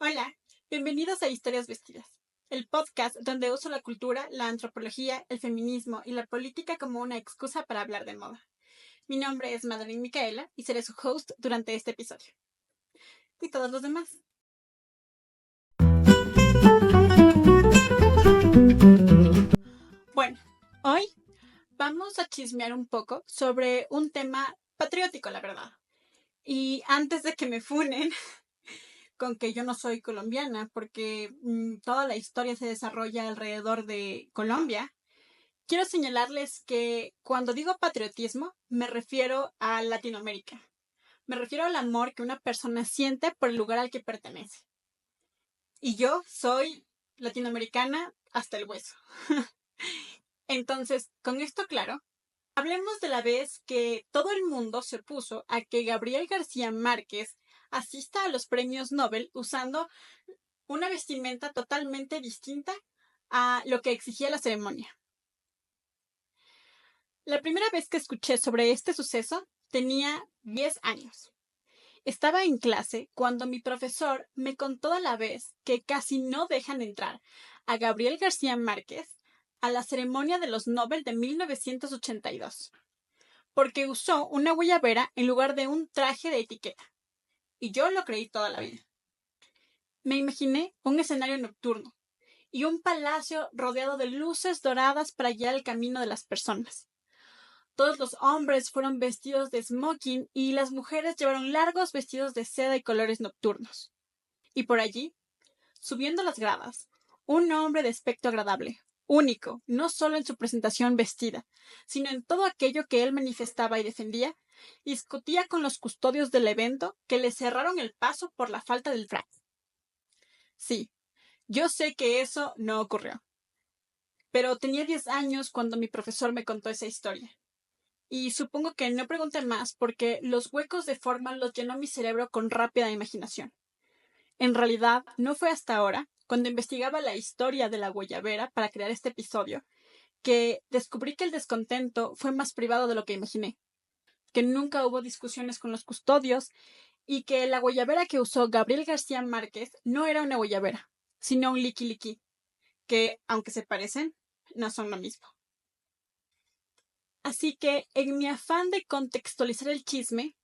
Hola, bienvenidos a Historias Vestidas, el podcast donde uso la cultura, la antropología, el feminismo y la política como una excusa para hablar de moda. Mi nombre es Madeline Micaela y seré su host durante este episodio. Y todos los demás. Bueno, hoy vamos a chismear un poco sobre un tema patriótico, la verdad. Y antes de que me funen con que yo no soy colombiana, porque toda la historia se desarrolla alrededor de Colombia, quiero señalarles que cuando digo patriotismo me refiero a Latinoamérica. Me refiero al amor que una persona siente por el lugar al que pertenece. Y yo soy latinoamericana hasta el hueso. Entonces, con esto claro, hablemos de la vez que todo el mundo se opuso a que Gabriel García Márquez asista a los premios Nobel usando una vestimenta totalmente distinta a lo que exigía la ceremonia. La primera vez que escuché sobre este suceso tenía 10 años. Estaba en clase cuando mi profesor me contó a la vez que casi no dejan entrar a Gabriel García Márquez a la ceremonia de los Nobel de 1982, porque usó una guayabera en lugar de un traje de etiqueta. Y yo lo creí toda la vida. Me imaginé un escenario nocturno y un palacio rodeado de luces doradas para guiar el camino de las personas. Todos los hombres fueron vestidos de smoking y las mujeres llevaron largos vestidos de seda y colores nocturnos. Y por allí, subiendo las gradas, un hombre de aspecto agradable, único, no solo en su presentación vestida, sino en todo aquello que él manifestaba y defendía, discutía con los custodios del evento que le cerraron el paso por la falta del frac. Sí, yo sé que eso no ocurrió, pero tenía 10 años cuando mi profesor me contó esa historia. Y supongo que no pregunté más porque los huecos de forma los llenó mi cerebro con rápida imaginación. En realidad, no fue hasta ahora, cuando investigaba la historia de la guayabera para crear este episodio, que descubrí que el descontento fue más privado de lo que imaginé, que nunca hubo discusiones con los custodios y que la guayabera que usó Gabriel García Márquez no era una guayabera, sino un liquiliqui, que, aunque se parecen, no son lo mismo. Así que, en mi afán de contextualizar el chisme,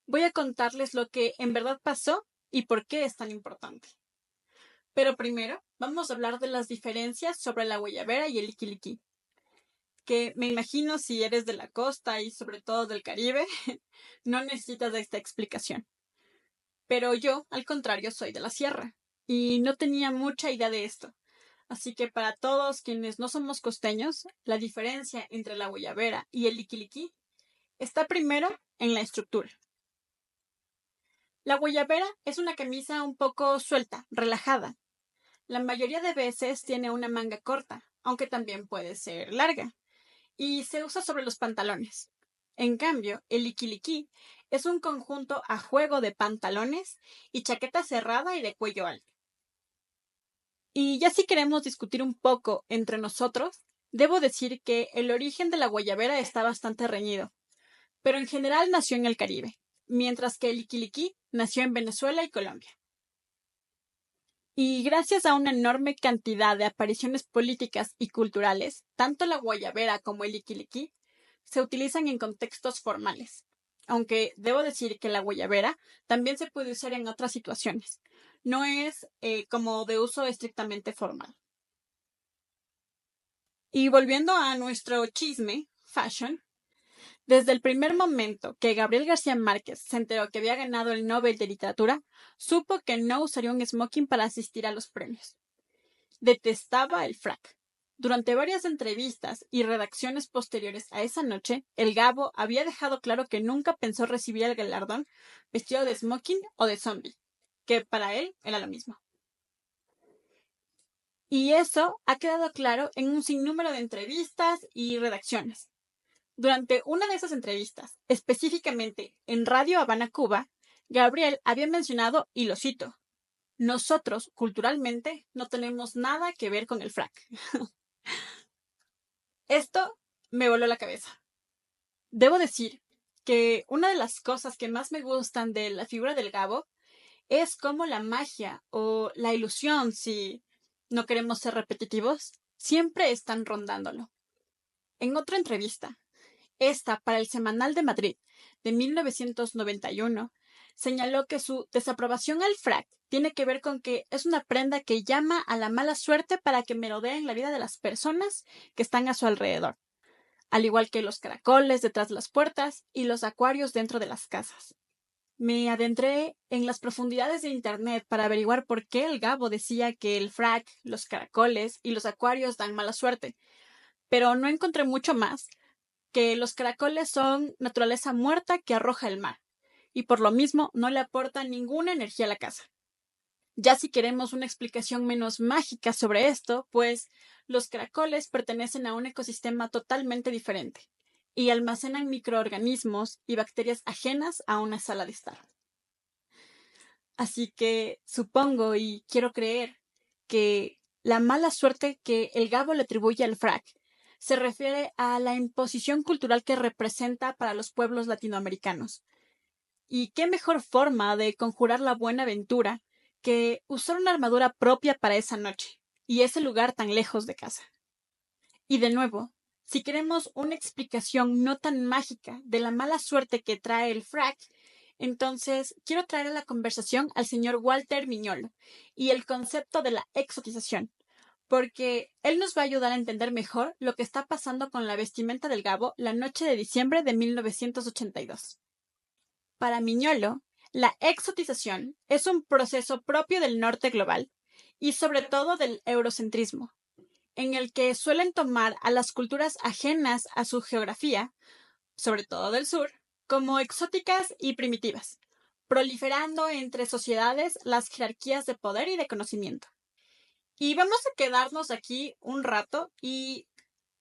voy a contarles lo que en verdad pasó y por qué es tan importante. Pero primero, vamos a hablar de las diferencias sobre la guayabera y el liquiliqui, que me imagino si eres de la costa y sobre todo del Caribe, no necesitas de esta explicación. Pero yo, al contrario, soy de la sierra y no tenía mucha idea de esto. Así que para todos quienes no somos costeños, la diferencia entre la guayabera y el liquiliqui está primero en la estructura. La guayabera es una camisa un poco suelta, relajada. La mayoría de veces tiene una manga corta, aunque también puede ser larga, y se usa sobre los pantalones. En cambio, el liquiliqui es un conjunto a juego de pantalones y chaqueta cerrada y de cuello alto. Y ya si queremos discutir un poco entre nosotros, debo decir que el origen de la guayabera está bastante reñido, pero en general nació en el Caribe, mientras que el liquiliqui nació en Venezuela y Colombia. Y gracias a una enorme cantidad de apariciones políticas y culturales, tanto la guayabera como el liquiliqui se utilizan en contextos formales. Aunque debo decir que la guayabera también se puede usar en otras situaciones. No es como de uso estrictamente formal. Y volviendo a nuestro chisme, fashion, desde el primer momento que Gabriel García Márquez se enteró que había ganado el Nobel de Literatura, supo que no usaría un smoking para asistir a los premios. Detestaba el frac. Durante varias entrevistas y redacciones posteriores a esa noche, el Gabo había dejado claro que nunca pensó recibir el galardón vestido de smoking o de zombie, que para él era lo mismo. Y eso ha quedado claro en un sinnúmero de entrevistas y redacciones. Durante una de esas entrevistas, específicamente en Radio Habana, Cuba, Gabriel había mencionado, y lo cito, nosotros, culturalmente, no tenemos nada que ver con el frac. Esto me voló la cabeza. Debo decir que una de las cosas que más me gustan de la figura del Gabo Es como la magia o la ilusión, si no queremos ser repetitivos, siempre están rondándolo. En otra entrevista, esta para el Semanal de Madrid de 1991, señaló que su desaprobación al frac tiene que ver con que es una prenda que llama a la mala suerte para que merodeen la vida de las personas que están a su alrededor, al igual que los caracoles detrás de las puertas y los acuarios dentro de las casas. Me adentré en las profundidades de Internet para averiguar por qué el Gabo decía que el frac, los caracoles y los acuarios dan mala suerte, pero no encontré mucho más que los caracoles son naturaleza muerta que arroja el mar, y por lo mismo no le aportan ninguna energía a la casa. Ya si queremos una explicación menos mágica sobre esto, pues los caracoles pertenecen a un ecosistema totalmente diferente y almacenan microorganismos y bacterias ajenas a una sala de estar. Así que supongo y quiero creer que la mala suerte que el Gabo le atribuye al frac se refiere a la imposición cultural que representa para los pueblos latinoamericanos. ¿Y qué mejor forma de conjurar la buena aventura que usar una armadura propia para esa noche y ese lugar tan lejos de casa? Y de nuevo, si queremos una explicación no tan mágica de la mala suerte que trae el frac, entonces quiero traer a la conversación al señor Walter Miñolo y el concepto de la exotización, porque él nos va a ayudar a entender mejor lo que está pasando con la vestimenta del Gabo la noche de diciembre de 1982. Para Miñolo, la exotización es un proceso propio del norte global y sobre todo del eurocentrismo, en el que suelen tomar a las culturas ajenas a su geografía, sobre todo del sur, como exóticas y primitivas, proliferando entre sociedades las jerarquías de poder y de conocimiento. Y vamos a quedarnos aquí un rato y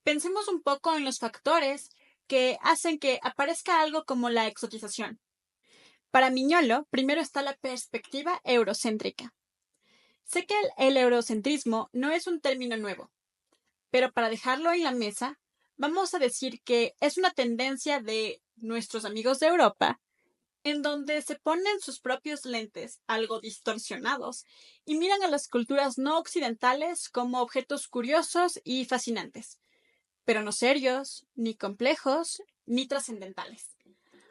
pensemos un poco en los factores que hacen que aparezca algo como la exotización. Para Miñolo, primero está la perspectiva eurocéntrica. Sé que el eurocentrismo no es un término nuevo, pero para dejarlo en la mesa, vamos a decir que es una tendencia de nuestros amigos de Europa, en donde se ponen sus propios lentes, algo distorsionados, y miran a las culturas no occidentales como objetos curiosos y fascinantes, pero no serios, ni complejos, ni trascendentales.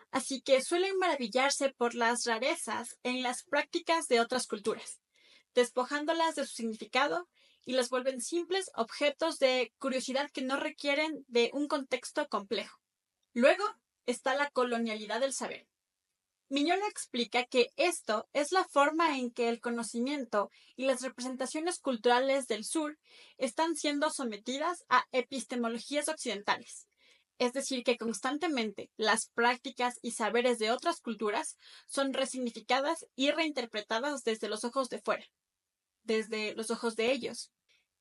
Así que suelen maravillarse por las rarezas en las prácticas de otras culturas, despojándolas de su significado y las vuelven simples objetos de curiosidad que no requieren de un contexto complejo. Luego está la colonialidad del saber. Miñolo explica que esto es la forma en que el conocimiento y las representaciones culturales del sur están siendo sometidas a epistemologías occidentales. Es decir, que constantemente las prácticas y saberes de otras culturas son resignificadas y reinterpretadas desde los ojos de fuera, desde los ojos de ellos.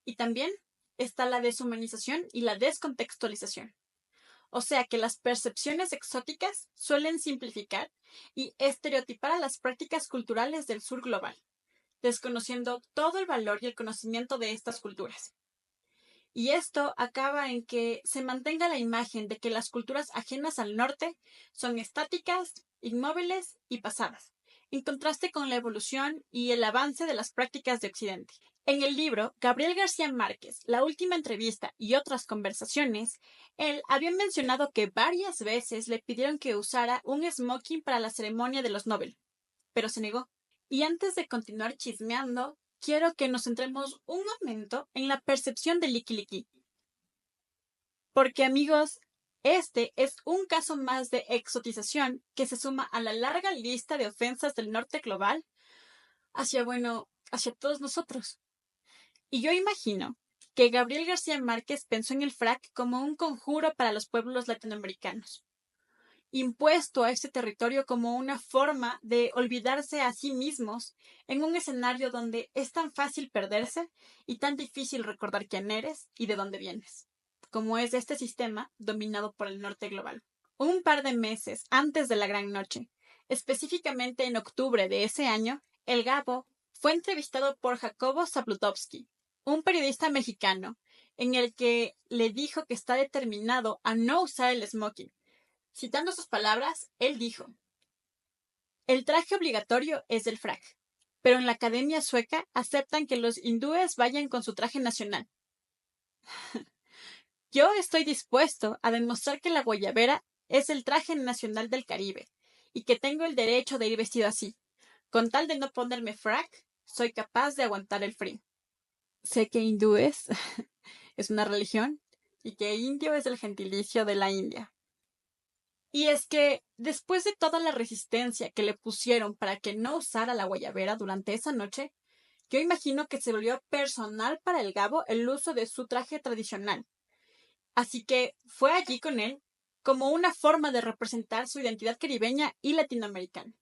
Y también está la deshumanización y la descontextualización. O sea que las percepciones exóticas suelen simplificar y estereotipar a las prácticas culturales del sur global, desconociendo todo el valor y el conocimiento de estas culturas. Y esto acaba en que se mantenga la imagen de que las culturas ajenas al norte son estáticas, inmóviles y pasadas, en contraste con la evolución y el avance de las prácticas de Occidente. En el libro Gabriel García Márquez, La última entrevista y otras conversaciones, él había mencionado que varias veces le pidieron que usara un smoking para la ceremonia de los Nobel, pero se negó. Y antes de continuar chismeando, quiero que nos centremos un momento en la percepción de Licky Licky. Porque, amigos, este es un caso más de exotización que se suma a la larga lista de ofensas del norte global hacia todos nosotros. Y yo imagino que Gabriel García Márquez pensó en el frac como un conjuro para los pueblos latinoamericanos, impuesto a este territorio como una forma de olvidarse a sí mismos en un escenario donde es tan fácil perderse y tan difícil recordar quién eres y de dónde vienes, como es este sistema dominado por el norte global. Un par de meses antes de la Gran Noche, específicamente en octubre de ese año, el Gabo fue entrevistado por Jacobo Zabludovsky, un periodista mexicano, en el que le dijo que está determinado a no usar el smoking. Citando sus palabras, él dijo: "El traje obligatorio es del frac. pero en la Academia Sueca aceptan que los hindúes vayan con su traje nacional. Yo estoy dispuesto a demostrar que la guayabera es el traje nacional del Caribe y que tengo el derecho de ir vestido así. Con tal de no ponerme frac, soy capaz de aguantar el frío. Sé que hindúes es una religión y que indio es el gentilicio de la India. Y es que, después de toda la resistencia que le pusieron para que no usara la guayabera durante esa noche, yo imagino que se volvió personal para el Gabo el uso de su traje tradicional. Así que fue allí con él como una forma de representar su identidad caribeña y latinoamericana.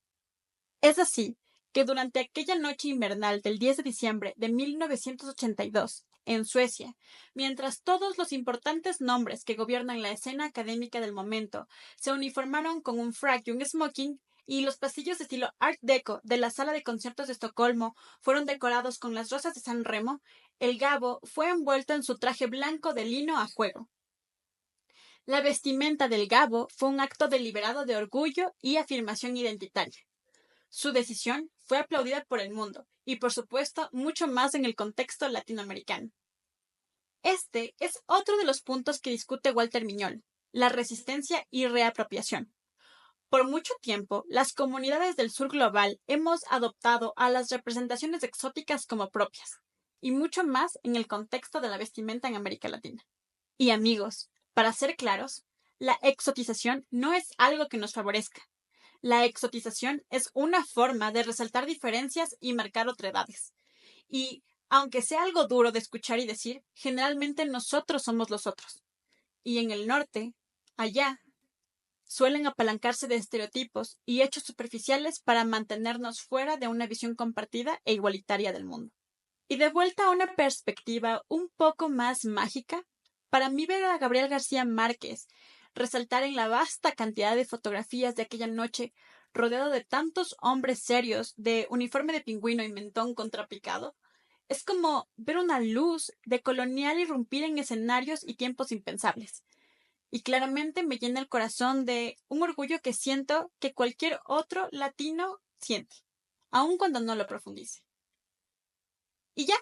Es así que durante aquella noche invernal del 10 de diciembre de 1982, en Suecia, mientras todos los importantes nombres que gobiernan la escena académica del momento se uniformaron con un frac y un smoking, y los pasillos de estilo Art Deco de la sala de conciertos de Estocolmo fueron decorados con las rosas de San Remo, el Gabo fue envuelto en su traje blanco de lino a juego. La vestimenta del Gabo fue un acto deliberado de orgullo y afirmación identitaria. Su decisión fue aplaudida por el mundo y, por supuesto, mucho más en el contexto latinoamericano. Este es otro de los puntos que discute Walter Miñol, la resistencia y reapropiación. Por mucho tiempo, las comunidades del sur global hemos adoptado a las representaciones exóticas como propias, y mucho más en el contexto de la vestimenta en América Latina. Y amigos, para ser claros, la exotización no es algo que nos favorezca. La exotización es una forma de resaltar diferencias y marcar otredades. Y, aunque sea algo duro de escuchar y decir, generalmente nosotros somos los otros. Y en el norte, allá, suelen apalancarse de estereotipos y hechos superficiales para mantenernos fuera de una visión compartida e igualitaria del mundo. Y de vuelta a una perspectiva un poco más mágica, para mí ver a Gabriel García Márquez resaltar en la vasta cantidad de fotografías de aquella noche, rodeado de tantos hombres serios de uniforme de pingüino y mentón contrapicado, es como ver una luz de colonial irrumpir en escenarios y tiempos impensables. Y claramente me llena el corazón de un orgullo que siento que cualquier otro latino siente, aun cuando no lo profundice. Y ya,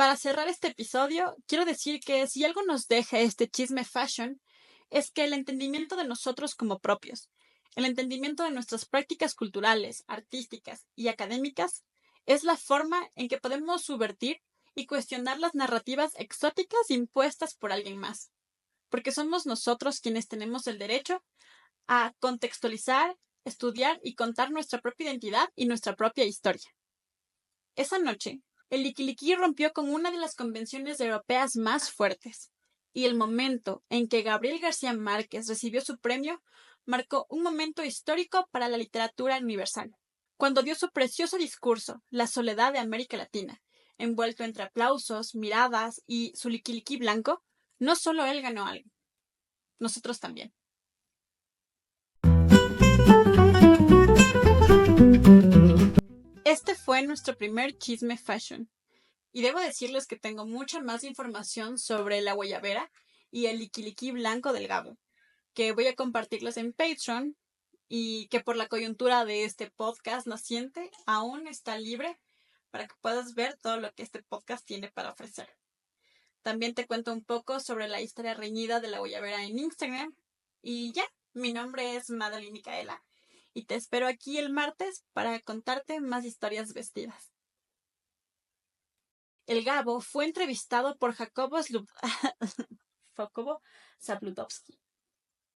para cerrar este episodio, quiero decir que si algo nos deja este chisme fashion, es que el entendimiento de nosotros como propios, el entendimiento de nuestras prácticas culturales, artísticas y académicas, es la forma en que podemos subvertir y cuestionar las narrativas exóticas impuestas por alguien más. Porque somos nosotros quienes tenemos el derecho a contextualizar, estudiar y contar nuestra propia identidad y nuestra propia historia. Esa noche, el Liquiliqui rompió con una de las convenciones europeas más fuertes, y el momento en que Gabriel García Márquez recibió su premio marcó un momento histórico para la literatura universal. Cuando dio su precioso discurso, La soledad de América Latina, envuelto entre aplausos, miradas y su liquiliqui blanco, no solo él ganó algo, nosotros también. Este fue nuestro primer chisme fashion. Y debo decirles que tengo mucha más información sobre la guayabera y el liquiliqui blanco del Gabo, que voy a compartirles en Patreon y que por la coyuntura de este podcast naciente aún está libre para que puedas ver todo lo que este podcast tiene para ofrecer. También te cuento un poco sobre la historia reñida de la guayabera en Instagram. Y ya, mi nombre es Madeline Micaela y te espero aquí el martes para contarte más historias vestidas. El Gabo fue entrevistado por Jacobo Zabludovsky,